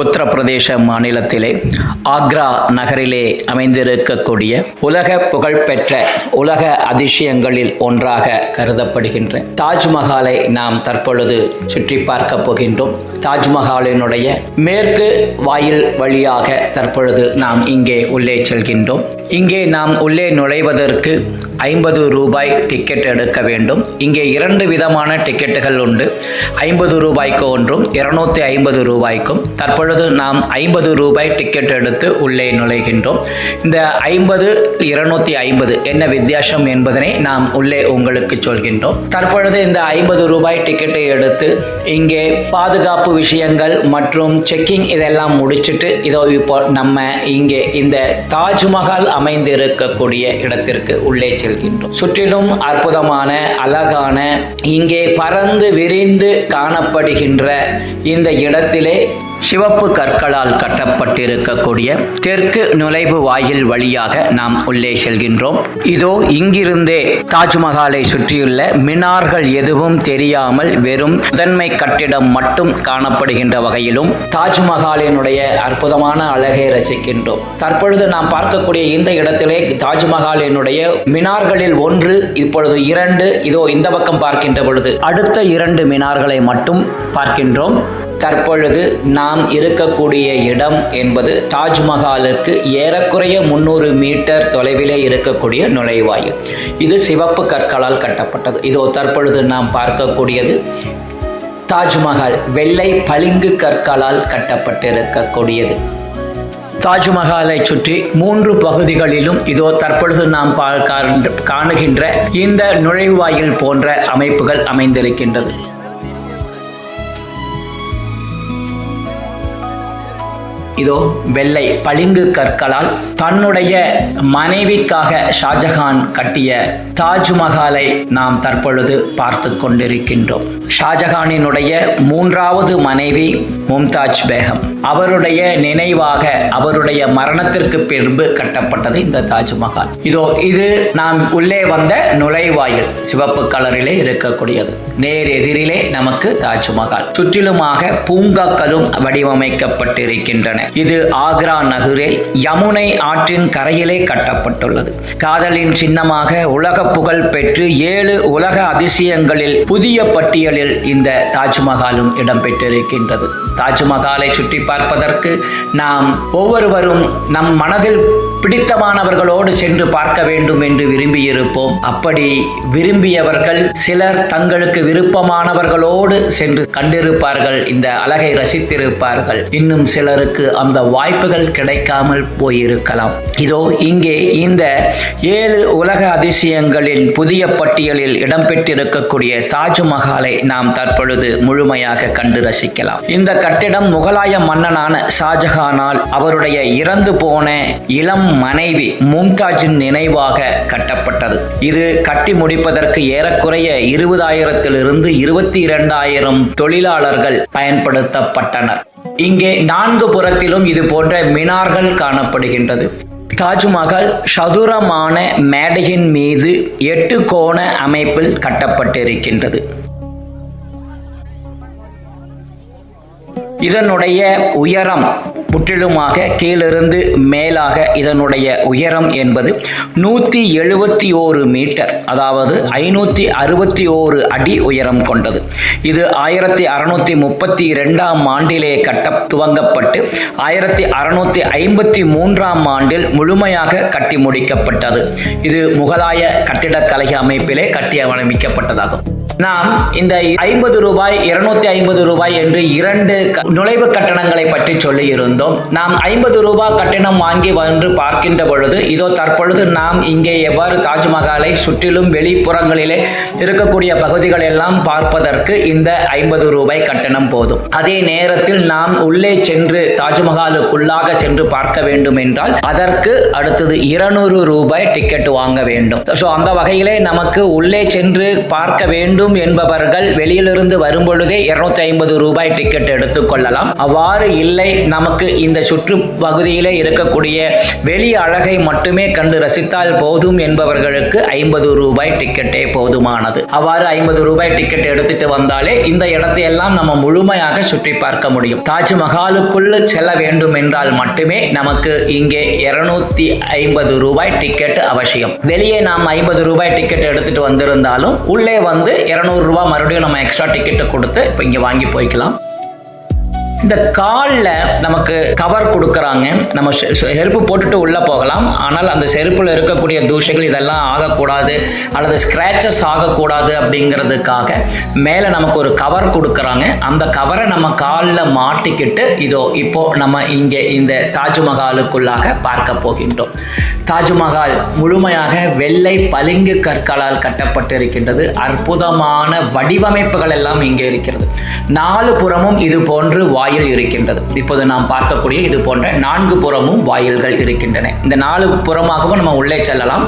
உத்தரப்பிரதேச மாநிலத்திலே ஆக்ரா நகரிலே அமைந்திருக்கக்கூடிய உலக புகழ்பெற்ற உலக அதிசயங்களில் ஒன்றாக கருதப்படுகின்ற தாஜ்மஹாலை நாம் தற்பொழுது சுற்றி பார்க்க போகின்றோம். தாஜ்மஹாலினுடைய மேற்கு வாயில் வழியாக தற்பொழுது நாம் இங்கே உள்ளே செல்கின்றோம். இங்கே நாம் உள்ளே நுழைவதற்கு 50 ரூபாய் டிக்கெட் எடுக்க வேண்டும். இங்கே 2 விதமான டிக்கெட்டுகள் உண்டு. 50 ரூபாய்க்கு ஒன்றும் 250 ரூபாய்க்கும். தற்பொழுது நாம் 50 ரூபாய் டிக்கெட் எடுத்து உள்ளே நுழைகின்றோம். இந்த 50 250 என்ன வித்தியாசம் என்பதனை நாம் உள்ளே உங்களுக்கு சொல்கின்றோம். தற்பொழுது இந்த 50 ரூபாய் டிக்கெட்டை எடுத்து இங்கே பாதுகாப்பு விஷயங்கள் மற்றும் செக்கிங் இதெல்லாம் முடிச்சுட்டு இதோ இப்போ நம்ம இங்கே இந்த தாஜ்மஹால் அமைந்திருக்கக்கூடிய இடத்திற்கு உள்ளே செல்கின்றோம். சுற்றிலும் அற்புதமான அழகான இங்கே பறந்து விரிந்து காணப்படுகின்ற இந்த இடத்திலே சிவப்பு கற்களால் கட்டப்பட்டிருக்கக்கூடிய தெற்கு நுழைவு வாயில் வழியாக நாம் உள்ளே செல்கின்றோம். இதோ இங்கிருந்தே தாஜ்மஹாலை சுற்றியுள்ள மினார்கள் எதுவும் தெரியாமல் வெறும் முதன்மை கட்டிடம் மட்டும் காணப்படுகின்ற வகையிலும் தாஜ்மஹாலினுடைய அற்புதமான அழகை ரசிக்கின்றோம். தற்பொழுது நாம் பார்க்கக்கூடிய இந்த இடத்திலே தாஜ்மஹாலினுடைய மினார்களில் ஒன்று, இப்பொழுது 2, இதோ இந்த பக்கம் பார்க்கின்ற பொழுது அடுத்த 2 மினார்களை மட்டும் பார்க்கின்றோம். தற்பொழுது நாம் இருக்கக்கூடிய இடம் என்பது தாஜ்மஹாலுக்கு ஏறக்குறைய 300 மீட்டர் தொலைவிலே இருக்கக்கூடிய நுழைவாயில். இது சிவப்பு கற்களால் கட்டப்பட்டது. இதோ தற்பொழுது நாம் பார்க்கக்கூடியது தாஜ்மஹால் வெள்ளை பளிங்கு கற்களால் கட்டப்பட்டிருக்கக்கூடியது. தாஜ்மஹாலை சுற்றி 3 பகுதிகளிலும் இதோ தற்பொழுது நாம் காணுகின்ற இந்த நுழைவாயில் போன்ற அமைப்புகள் அமைந்திருக்கின்றது. இதோ வெள்ளை பளிங்கு கற்களால் தன்னுடைய மனைவிக்காக ஷாஜஹான் கட்டிய தாஜ்மஹாலை நாம் தற்பொழுது பார்த்து கொண்டிருக்கின்றோம். ஷாஜஹானினுடைய 3வது மனைவி மும்தாஜ் பேகம், அவருடைய நினைவாக அவருடைய மரணத்திற்கு பின்பு கட்டப்பட்டது இந்த தாஜ்மஹால். இதோ இது நாம் உள்ளே வந்த நுழைவாயில் சிவப்பு கலரிலே இருக்கக்கூடியது. நேர் எதிரிலே நமக்கு தாஜ்மஹால், சுற்றிலுமாக பூங்காக்களும் வடிவமைக்கப்பட்டிருக்கின்றன. இது ஆக்ரா நகரில் யமுனை ஆற்றின் கரையிலே கட்டப்பட்டுள்ளது. காதலின் சின்னமாக உலக புகழ் பெற்று 7 உலக அதிசயங்களில் புதிய பட்டியலில் இந்த தாஜ்மஹாலும் இடம்பெற்றிருக்கின்றது. தாஜ்மஹாலை சுற்றி பார்ப்பதற்கு நாம் ஒவ்வொருவரும் நம் மனதில் பிடித்தமானவர்களோடு சென்று பார்க்க வேண்டும் என்று விரும்பியிருப்போம். அப்படி விரும்பியவர்கள் சிலர் தங்களுக்கு விருப்பமானவர்களோடு சென்று கண்டிருப்பார்கள், இந்த அழகை ரசித்திருப்பார்கள். இன்னும் சிலருக்கு அந்த வாய்ப்புகள் கிடைக்காமல் போயிருக்கலாம். இதோ இங்கே இந்த 7 உலக அதிசயங்களின் புதிய பட்டியலில் இடம்பெற்றிருக்கக்கூடிய தாஜ்மஹாலை நாம் தற்பொழுது முழுமையாக கண்டு ரசிக்கலாம். இந்த கட்டிடம் முகலாய மன்னனான ஷாஜஹானால் அவருடைய இறந்து போன இளம் மனைவி மும்தாஜின் நினைவாக கட்டப்பட்டது. இது கட்டி முடிப்பதற்கு ஏறக்குறைய 20,000 to 22,000 தொழிலாளர்கள் பயன்படுத்தப்பட்டனர். இங்கே 4 புறத்திலும் இது போன்ற மினார்கள் காணப்படுகின்றது. தாஜ்மஹால் சதுரமான மேடையின் மீது 8 கோண அமைப்பில் கட்டப்பட்டிருக்கின்றது. இதனுடைய உயரம் முற்றிலுமாக கீழிருந்து மேலாக இதனுடைய உயரம் என்பது 171 மீட்டர், அதாவது 561 அடி உயரம் கொண்டது. இது 1632ஆம் ஆண்டிலே துவங்கப்பட்டு 1653ஆம் ஆண்டில் முழுமையாக கட்டி முடிக்கப்பட்டது. இது முகலாய கட்டிடக்கலை அமைப்பிலே கட்டி அமைக்கப்பட்டதாகும். நாம் இந்த 50 ரூபாய் 250 ரூபாய் என்று 2 நுழைவு கட்டணங்களை பற்றி சொல்லி இருந்தோம். நாம் 50 ரூபாய் கட்டணம் வாங்கி வந்து பார்க்கின்ற பொழுது இதோ தற்பொழுது நாம் இங்கே எவ்வாறு தாஜ்மஹாலை சுற்றிலும் வெளிப்புறங்களிலே இருக்கக்கூடிய பகுதிகள் எல்லாம் பார்ப்பதற்கு இந்த 50 ரூபாய் கட்டணம் போதும். அதே நேரத்தில் நாம் உள்ளே சென்று தாஜ்மஹாலுக்குள்ளாக சென்று பார்க்க வேண்டும் என்றால் அதற்கு அடுத்தது 200 ரூபாய் டிக்கெட் வாங்க வேண்டும். ஸோ அந்த வகையிலே நமக்கு உள்ளே சென்று பார்க்க வேண்டும் என்பவர்கள் வெளியிலிருந்து வரும்பொழுதே 250 ரூபாய் டிக்கெட் எடுத்துக்கொள்ளலாம். அவ்வாறு இல்லை, நமக்கு இந்த சுற்றுப்பகுதியிலே இருக்கக்கூடிய வெளி அழகை மட்டுமே கண்டு ரசித்தால் போதும் என்பவர்களுக்கு 50 ரூபாய் டிக்கெட்டே போதுமானது. அவ்வாறு 50 ரூபாய் டிக்கெட் எடுத்துட்டு வந்தாலே இந்த இடத்தை எல்லாம் நம்ம முழுமையாக சுற்றி பார்க்க முடியும். தாஜ்மஹாலுக்குள் செல்ல வேண்டும் என்றால் மட்டுமே நமக்கு இங்கே 250 ரூபாய் டிக்கெட் அவசியம். வெளியே நாம் 50 ரூபாய் டிக்கெட் எடுத்துட்டு வந்திருந்தாலும் உள்ளே வந்து 200 ரூபாய் மறுபடியும் நம்ம எக்ஸ்ட்ரா டிக்கெட்டை கொடுத்து இப்போ இங்கே வாங்கி போய்க்கலாம். இந்த காலில் நமக்கு கவர் கொடுக்குறாங்க. நம்ம செருப்பு போட்டுட்டு உள்ளே போகலாம். ஆனால் அந்த செருப்பில் இருக்கக்கூடிய தூசிகள் இதெல்லாம் ஆகக்கூடாது அல்லது ஸ்க்ராச்சஸ் ஆகக்கூடாது அப்படிங்கிறதுக்காக மேலே நமக்கு ஒரு கவர் கொடுக்குறாங்க. அந்த கவரை நம்ம காலில் மாட்டிக்கிட்டு இப்போ நம்ம இங்கே இந்த தாஜ்மஹாலுக்குள்ளாக பார்க்க போகின்றோம். தாஜ்மஹால் முழுமையாக வெள்ளை பளிங்கு கற்களால் கட்டப்பட்டிருக்கின்றது. அற்புதமான வடிவமைப்புகள் எல்லாம் இங்கே இருக்கிறது. 4 புறமும் இது போன்று வாயில் இருக்கின்றது. இப்போது நாம் பார்க்கக்கூடிய இது போன்ற 4 புறமும் வாயில்கள் இருக்கின்றன. இந்த 4 புறமாகவும் நம்ம உள்ளே செல்லலாம்.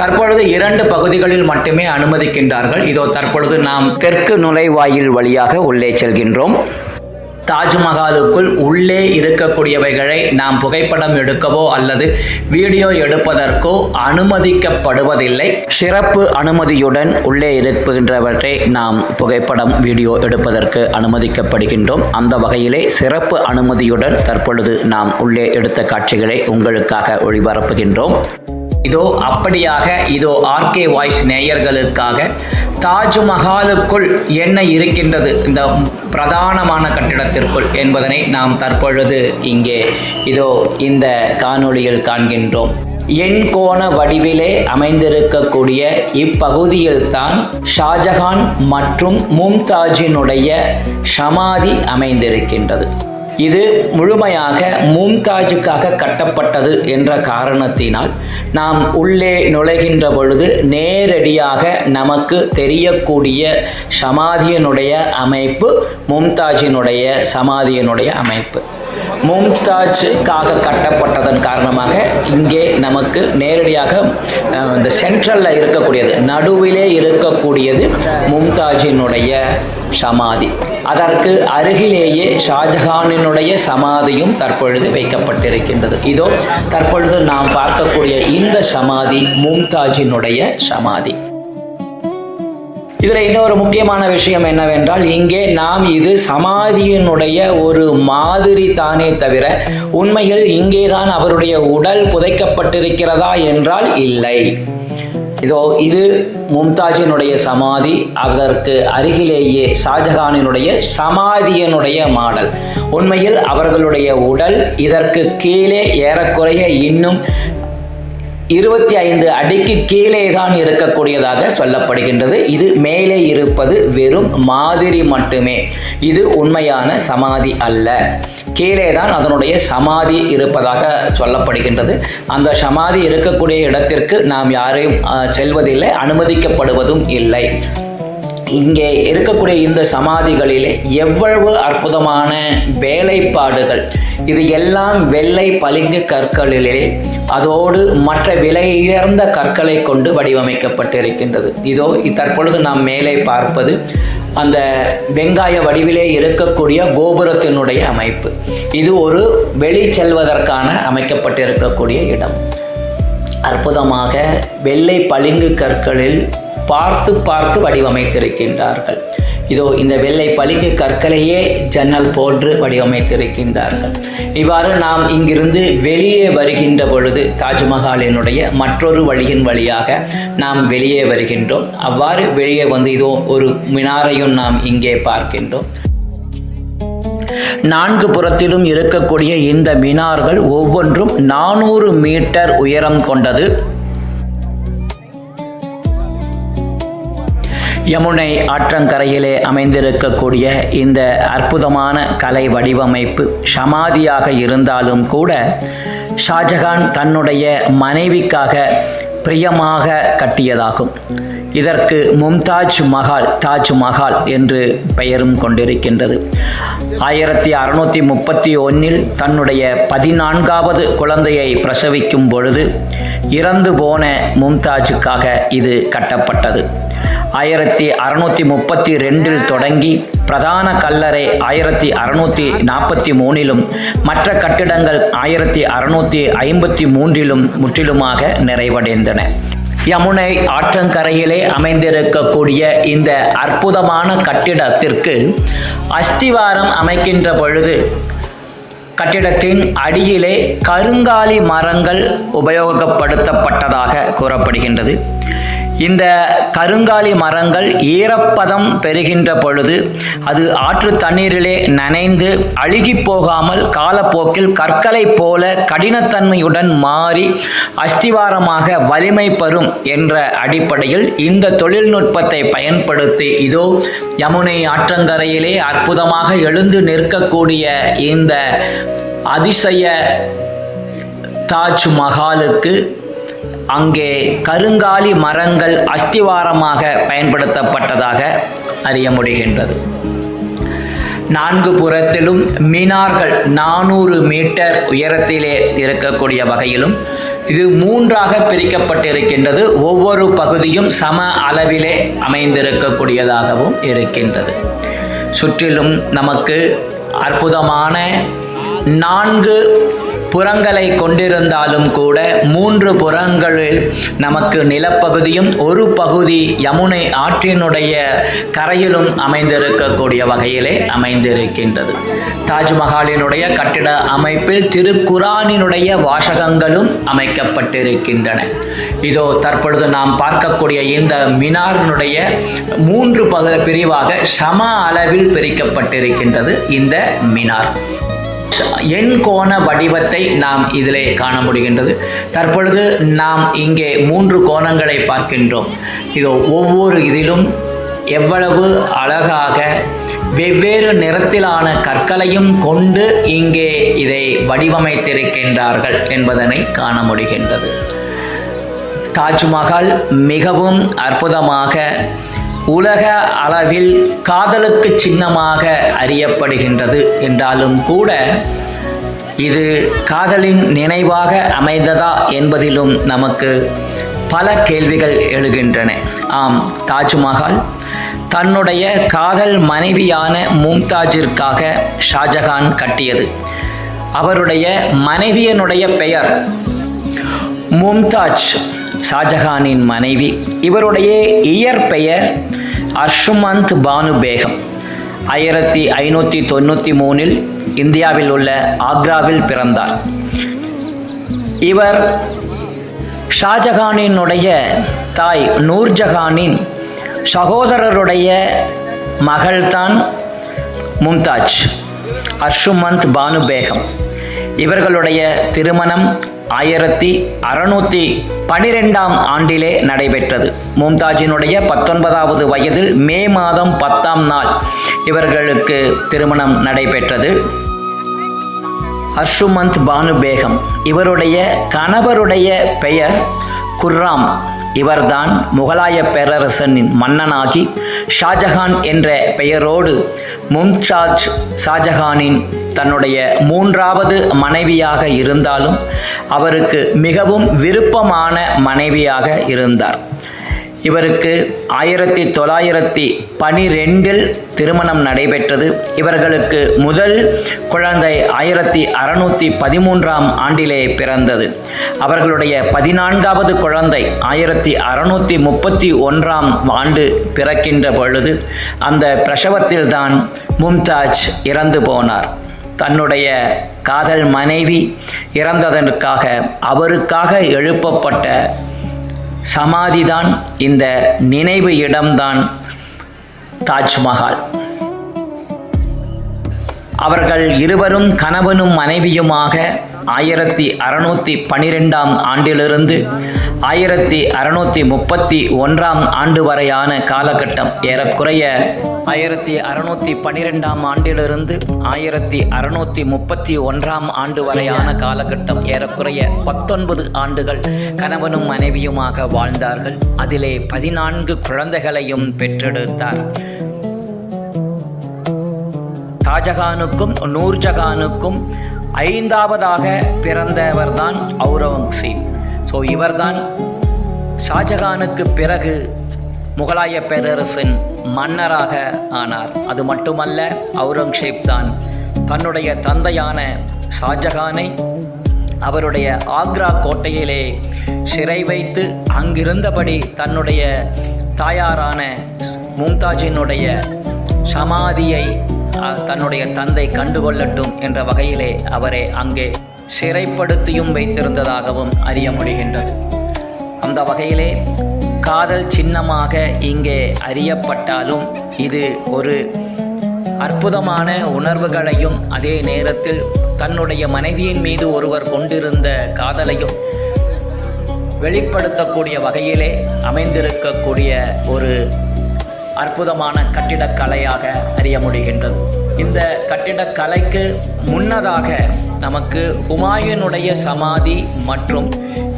தற்பொழுது 2 பகுதிகளில் மட்டுமே அனுமதிக்கின்றார்கள். தற்பொழுது நாம் தெற்கு நுழைவாயில் வழியாக உள்ளே செல்கின்றோம். தாஜ்மஹாலுக்குள் உள்ளே இருக்கக்கூடியவைகளை நாம் புகைப்படம் எடுக்கவோ அல்லது வீடியோ எடுப்பதற்கோ அனுமதிக்கப்படுவதில்லை. சிறப்பு அனுமதியுடன் உள்ளே இருக்கின்றவற்றை நாம் புகைப்படம் வீடியோ எடுப்பதற்கு அனுமதிக்கப்படுகின்றோம். அந்த வகையிலே சிறப்பு அனுமதியுடன் தற்பொழுது நாம் உள்ளே எடுத்த காட்சிகளை உங்களுக்காக ஒளிபரப்புகின்றோம். அப்படியாக ஆர்கே வாய்ஸ் நேயர்களுக்காக தாஜ்மஹாலுக்குள் என்ன இருக்கின்றது இந்த பிரதானமான கட்டிடத்திற்குள் என்பதனை நாம் தற்பொழுது இங்கே இந்த காணொளியில் காண்கின்றோம். எண்கோண வடிவிலே அமைந்திருக்கக்கூடிய இப்பகுதியில் தான் ஷாஜஹான் மற்றும் மும்தாஜினுடைய சமாதி அமைந்திருக்கின்றது. இது முழுமையாக மும்தாஜுக்காக கட்டப்பட்டது என்ற காரணத்தினால் நாம் உள்ளே நுழைகின்ற பொழுது நேரடியாக நமக்கு தெரியக்கூடிய சமாதியினுடைய அமைப்பு மும்தாஜினுடைய சமாதியினுடைய அமைப்பு. மும்தாஜுக்காக கட்டப்பட்டதன் காரணமாக இங்கே நமக்கு நேரடியாக இந்த சென்ட்ரலில் இருக்கக்கூடியது, நடுவிலே இருக்கக்கூடியது மும்தாஜினுடைய சமாதி. அதற்கு அருகிலேயே ஷாஜஹானினுடைய சமாதியும் தற்பொழுது வைக்கப்பட்டிருக்கின்றது. தற்பொழுது நாம் பார்க்கக்கூடிய இந்த சமாதி மும்தாஜினுடைய சமாதி. இதில் இன்னொரு முக்கியமான விஷயம் என்னவென்றால், இங்கே நாம் இது சமாதியினுடைய ஒரு மாதிரி தானே தவிர உண்மையில் இங்கேதான் அவருடைய உடல் புதைக்கப்பட்டிருக்கிறதா என்றால் இல்லை. இது மும்தாஜினுடைய சமாதி. அதற்கு அருகிலேயே ஷாஜஹானினுடைய சமாதியினுடைய மாடல். உண்மையில் அவர்களுடைய உடல் இதற்கு கீழே ஏறக்குறைய இன்னும் 25 அடிக்கு கீழே தான் இருக்கக்கூடியதாக சொல்லப்படுகின்றது. இது மேலே இருப்பது வெறும் மாதிரி மட்டுமே. இது உண்மையான சமாதி அல்ல. கீழே தான் அதனுடைய சமாதி இருப்பதாக சொல்லப்படுகின்றது. அந்த சமாதி இருக்கக்கூடிய இடத்திற்கு நாம் யாரையும் செல்வதில்லை, அனுமதிக்கப்படுவதும் இல்லை. இங்கே இருக்கக்கூடிய இந்த சமாதிகளிலே எவ்வளவு அற்புதமான வேலைப்பாடுகள்! இது எல்லாம் வெள்ளை பளிங்கு கற்களிலே அதோடு மற்ற விலையுயர்ந்த கற்களை கொண்டு வடிவமைக்கப்பட்டிருக்கின்றது. தற்பொழுது நாம் மேலே பார்ப்பது அந்த வெங்காய வடிவிலே இருக்கக்கூடிய கோபுரத்தினுடைய அமைப்பு. இது ஒரு வெளி செல்வதற்கான அமைக்கப்பட்டிருக்கக்கூடிய இடம். அற்புதமாக வெள்ளை பளிங்கு கற்களில் பார்த்து வடிவமைத்திருக்கின்றார்கள். இந்த வெள்ளை பளிங்கு கற்களையே ஜன்னல் போன்று வடிவமைத்திருக்கின்றார்கள். இவ்வாறு நாம் இங்கிருந்து வெளியே வருகின்ற பொழுது தாஜ்மஹாலினுடைய மற்றொரு வழியின் வழியாக நாம் வெளியே வருகின்றோம். அவ்வாறு வெளியே வந்து ஒரு மினாரையும் நாம் இங்கே பார்க்கின்றோம். 4 புறத்திலும் இருக்கக்கூடிய இந்த மினார்கள் ஒவ்வொன்றும் 400 மீட்டர் உயரம் கொண்டது. யமுனை ஆற்றங்கரையிலே அமைந்திருக்கக்கூடிய இந்த அற்புதமான கலை வடிவமைப்பு சமாதியாக இருந்தாலும் கூட ஷாஜஹான் தன்னுடைய மனைவிக்காக பிரியமாக கட்டியதாகும். இதற்கு மும்தாஜ் மஹால், தாஜ்மஹால் என்று பெயரும் கொண்டிருக்கின்றது. 1631 தன்னுடைய 14வது குழந்தையை பிரசவிக்கும் பொழுது இறந்து போன மும்தாஜுக்காக இது கட்டப்பட்டது. 1632 தொடங்கி பிரதான கல்லறை 1643 மற்ற கட்டிடங்கள் 1653 முற்றிலுமாக நிறைவடைந்தன. யமுனை ஆற்றங்கரையிலே அமைந்திருக்கக்கூடிய இந்த அற்புதமான கட்டிடத்திற்கு அஸ்திவாரம் அமைக்கின்ற பொழுது கட்டிடத்தின் அடியிலே கருங்காலி மரங்கள் உபயோகப்படுத்தப்பட்டதாக கூறப்படுகின்றது. இந்த கருங்காலி மரங்கள் ஈரப்பதம் பெறுகின்ற பொழுது அது ஆற்று தண்ணீரிலே நனைந்து அழுகி போகாமல் காலப்போக்கில் கற்களை போல கடினத்தன்மையுடன் மாறி அஸ்திவாரமாக வலிமை பெறும் என்ற அடிப்படையில் இந்த தொழில்நுட்பத்தை பயன்படுத்தி இதோ யமுனை ஆற்றங்கரையிலே அற்புதமாக எழுந்து நிற்கக்கூடிய இந்த அதிசய தாஜ்மஹாலுக்கு அங்கே கருங்காலி மரங்கள் அஸ்திவாரமாக பயன்படுத்தப்பட்டதாக அறிய முடிகின்றது. 4 புறத்திலும் மினார்கள் 400 மீட்டர் உயரத்திலே இருக்கக்கூடிய வகையிலும் இது 3ஆக பிரிக்கப்பட்டிருக்கின்றது. ஒவ்வொரு பகுதியும் சம அளவிலே அமைந்திருக்கக்கூடியதாகவும் இருக்கின்றது. சுற்றிலும் நமக்கு அற்புதமான 4 புறங்களை கொண்டிருந்தாலும் கூட 3 புறங்களில் நமக்கு நிலப்பகுதியும் ஒரு பகுதி யமுனை ஆற்றினுடைய கரையிலும் அமைந்திருக்கக்கூடிய வகையிலே அமைந்திருக்கின்றது. தாஜ்மஹாலினுடைய கட்டிட அமைப்பில் திருக்குரானினுடைய வாசகங்களும் அமைக்கப்பட்டிருக்கின்றன. இதோ தற்பொழுது நாம் பார்க்கக்கூடிய இந்த மினாரினுடைய 3 பிரிவாக சம அளவில் பிரிக்கப்பட்டிருக்கின்றது. இந்த மினார் எண் கோண வடிவத்தை நாம் இதிலே காண முடிகின்றது. தற்பொழுது நாம் இங்கே 3 கோணங்களை பார்க்கின்றோம். இதோ ஒவ்வொரு இதிலும் எவ்வளவு அழகாக வெவ்வேறு நிறத்திலான கற்களையும் கொண்டு இங்கே இதை வடிவமைத்திருக்கின்றார்கள் என்பதனை காண முடிகின்றது. தாஜ்மஹால் மிகவும் அற்புதமாக உலக அளவில் காதலுக்கு சின்னமாக அறியப்படுகின்றது என்றாலும் கூட இது காதலின் நினைவாக அமைந்ததா என்பதிலும் நமக்கு பல கேள்விகள் எழுகின்றன. ஆம், தாஜ்மஹால் தன்னுடைய காதல் மனைவியான மும்தாஜிற்காக ஷாஜகான் கட்டியது. அவருடைய மனைவியனுடைய பெயர் மும்தாஜ், ஷாஜகானின் மனைவி. இவருடைய இயற்பெயர் அர்ஷுமந்த் பானு பேகம். 1593 இந்தியாவில் உள்ள ஆக்ராவில் பிறந்தார். இவர் ஷாஜகானினுடைய தாய் நூர்ஜஹானின் சகோதரருடைய மகள்தான் மும்தாஜ், அர்ஷுமந்த் பானு பேகம். இவர்களுடைய திருமணம் 1612 ஆண்டிலே நடைபெற்றது. மும்தாஜினுடைய 19வது வயதில் மே மாதம் 10ஆம் நாள் இவர்களுக்கு திருமணம் நடைபெற்றது. அர்ஷுமந்த் பானு பேகம் இவருடைய கணவருடைய பெயர் குர்ராம். இவர்தான் முகலாய பேரரசனின் மன்னனாகி ஷாஜஹான் என்ற பெயரோடு மும்தாஜ் ஷாஜஹானின் தன்னுடைய 3வது மனைவியாக இருந்தாலும் அவருக்கு மிகவும் விருப்பமான மனைவியாக இருந்தார். இவருக்கு 1912 திருமணம் நடைபெற்றது. இவர்களுக்கு முதல் குழந்தை 1613ஆம் ஆண்டிலே பிறந்தது. அவர்களுடைய 14வது குழந்தை 1631ஆம் ஆண்டு பிறக்கின்ற பொழுது அந்த பிரசவத்தில்தான் மும்தாஜ் இறந்து போனார். தன்னுடைய காதல் மனைவி இறந்ததற்காக அவருக்காக எழுப்பப்பட்ட சமாதிதான், இந்த நினைவு இடம்தான் தாஜ்மஹால். அவர்கள் இருவரும் கணவனும் மனைவியுமாக 1612ஆம் ஆண்டிலிருந்து 1631ஆம் ஆண்டு வரையான காலகட்டம், ஏறக்குறைய 1612ஆம் ஆண்டிலிருந்து 1631ஆம் ஆண்டு வரையான காலகட்டம், ஏறக்குறைய 19 ஆண்டுகள் கணவனும் மனைவியுமாக வாழ்ந்தார்கள். அதிலே 14 குழந்தைகளையும் பெற்றெடுத்தார். ஷாஜகானுக்கும் நூர்ஜஹானுக்கும் 5வதாக பிறந்தவர்தான் அவுரங்கசீப். இவர்தான் ஷாஜகானுக்கு பிறகு முகலாய பேரரசின் மன்னராக ஆனார். அது மட்டுமல்ல, அவுரங்கசீப் தான் தன்னுடைய தந்தையான ஷாஜகானை அவருடைய ஆக்ரா கோட்டையிலே சிறை வைத்து அங்கிருந்தபடி தன்னுடைய தாயாரான மும்தாஜினுடைய சமாதியை தன்னுடைய தந்தை கண்டுகொள்ளட்டும் என்ற வகையிலே அவரை அங்கே சிறைப்படுத்தியும் வைத்திருந்ததாகவும் அறிய முடிகின்றது. அந்த வகையிலே காதல் சின்னமாக இங்கே அறியப்பட்டாலும் இது ஒரு அற்புதமான உணர்வுகளையும் அதே நேரத்தில் தன்னுடைய மனைவியின் மீது ஒருவர் கொண்டிருந்த காதலையும் வெளிப்படுத்தக்கூடிய வகையிலே அமைந்திருக்கக்கூடிய ஒரு அற்புதமான கட்டிடக்கலையாக அறிய முடிகின்றது. இந்த கட்டிடக்கலைக்கு முன்னதாக நமக்கு ஹுமாயூனுடைய சமாதி மற்றும்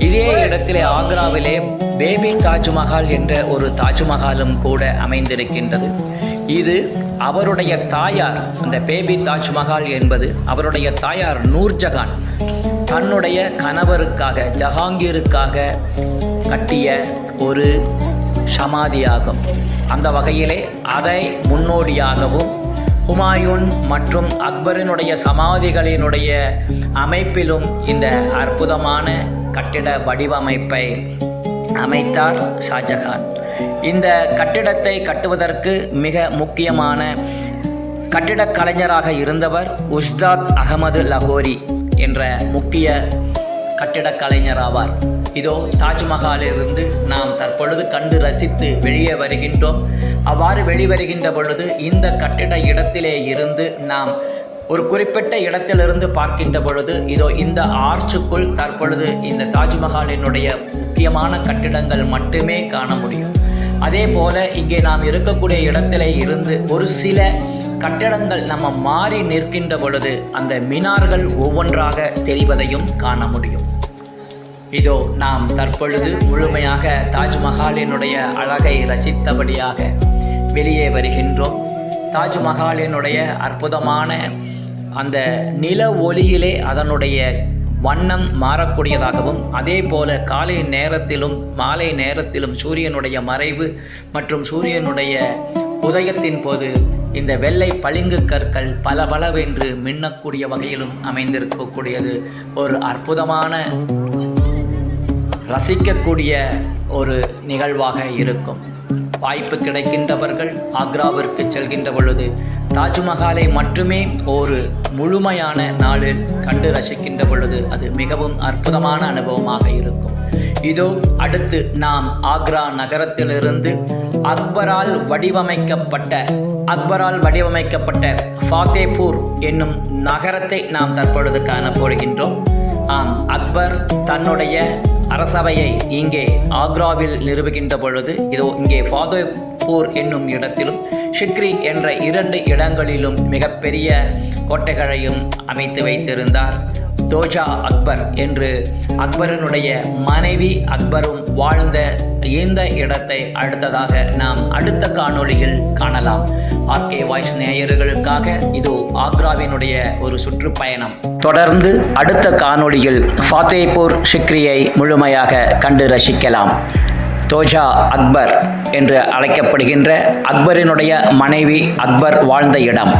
இதே இடத்திலே ஆக்ராவிலே பேபி தாஜ்மஹால் என்ற ஒரு தாஜ்மஹாலும் கூட அமைந்திருக்கின்றது. இது அவருடைய தாயார், அந்த பேபி தாஜ்மஹால் என்பது அவருடைய தாயார் நூர்ஜஹான் தன்னுடைய கணவருக்காக ஜஹாங்கீருக்காக கட்டிய ஒரு சமாதியாகும். அந்த வகையிலே அதை முன்னோடியாகவும் ஹுமாயூன் மற்றும் அக்பரினுடைய சமாதிகளினுடைய அமைப்பிலும் இந்த அற்புதமான கட்டிட வடிவமைப்பை அமைத்தார் ஷாஜகான். இந்த கட்டிடத்தை கட்டுவதற்கு மிக முக்கியமான கட்டிடக் கலைஞராக இருந்தவர் உஸ்தாத் அகமது லஹோரி என்ற முக்கிய கட்டிடக் கலைஞர் ஆவார். இதோ தாஜ்மஹாலிலிருந்து நாம் தற்பொழுது கண்டு ரசித்து வெளியே வருகின்றோம். அவ்வாறு வெளிவருகின்ற பொழுது இந்த கட்டிட இடத்திலே இருந்து நாம் ஒரு குறிப்பிட்ட இடத்திலிருந்து பார்க்கின்ற பொழுது இதோ இந்த ஆர்ச்சுக்குள் தற்பொழுது இந்த தாஜ்மஹாலினுடைய முக்கியமான கட்டிடங்கள் மட்டுமே காண முடியும். அதே போல இங்கே நாம் இருக்கக்கூடிய இடத்திலே இருந்து ஒரு சில கட்டிடங்கள் நம்ம மாறி நிற்கின்ற பொழுது அந்த மினார்கள் ஒவ்வொன்றாக தெரிவதையும் காண முடியும். இதோ நாம் தற்பொழுது முழுமையாக தாஜ்மஹாலினுடைய அழகை ரசித்தபடியாக வெளியே வருகின்றோம். தாஜ்மஹாலினுடைய அற்புதமான அந்த நில ஒளியிலே அதனுடைய வண்ணம் மாறக்கூடியதாகவும் அதே போல காலை நேரத்திலும் மாலை நேரத்திலும் சூரியனுடைய மறைவு மற்றும் சூரியனுடைய உதயத்தின் போது இந்த வெள்ளை பளிங்கு கற்கள் பலபலவென்று மின்னக்கூடிய வகையிலும் அமைந்திருக்கக்கூடியது ஒரு அற்புதமான ரசிக்கக்கூடிய ஒரு நிகழ்வாக இருக்கும். வாய்ப்பு கிடைக்கின்றவர்கள் ஆக்ராவிற்கு செல்கின்ற பொழுது தாஜ்மஹாலை மட்டுமே ஒரு முழுமையான நாளில் கண்டு ரசிக்கின்ற பொழுது அது மிகவும் அற்புதமான அனுபவமாக இருக்கும். இதோ அடுத்து நாம் ஆக்ரா நகரத்திலிருந்து அக்பரால் வடிவமைக்கப்பட்ட ஃபாத்தேபூர் என்னும் நகரத்தை நாம் தற்பொழுது காணப்போகின்றோம். அக்பர் தன்னுடைய அரசவையை இங்கே ஆக்ராவில் நிறுவுகின்ற பொழுது இதோ இங்கே ஃபாத்தேபூர் என்னும் இடத்திலும் ஷிக்ரி என்ற 2 இடங்களிலும் மிகப்பெரிய கோட்டைகளையும் அமைத்து வைத்திருந்தார். தோஜா அக்பர் என்று அக்பரினுடைய மனைவி அக்பரும் வாழ்ந்த இந்த இடத்தை அடுத்ததாக நாம் அடுத்த காணொளியில் காணலாம். ஆர்கே வாய்ஸ் நேயர்களுக்காக இது ஆக்ராவினுடைய ஒரு சுற்றுப்பயணம். தொடர்ந்து அடுத்த காணொளியில் ஃபாத்தேபூர் ஷிக்ரியை முழுமையாக கண்டு ரசிக்கலாம். தோஜா அக்பர் என்று அழைக்கப்படுகின்ற அக்பரினுடைய மனைவி அக்பர் வாழ்ந்த இடம்.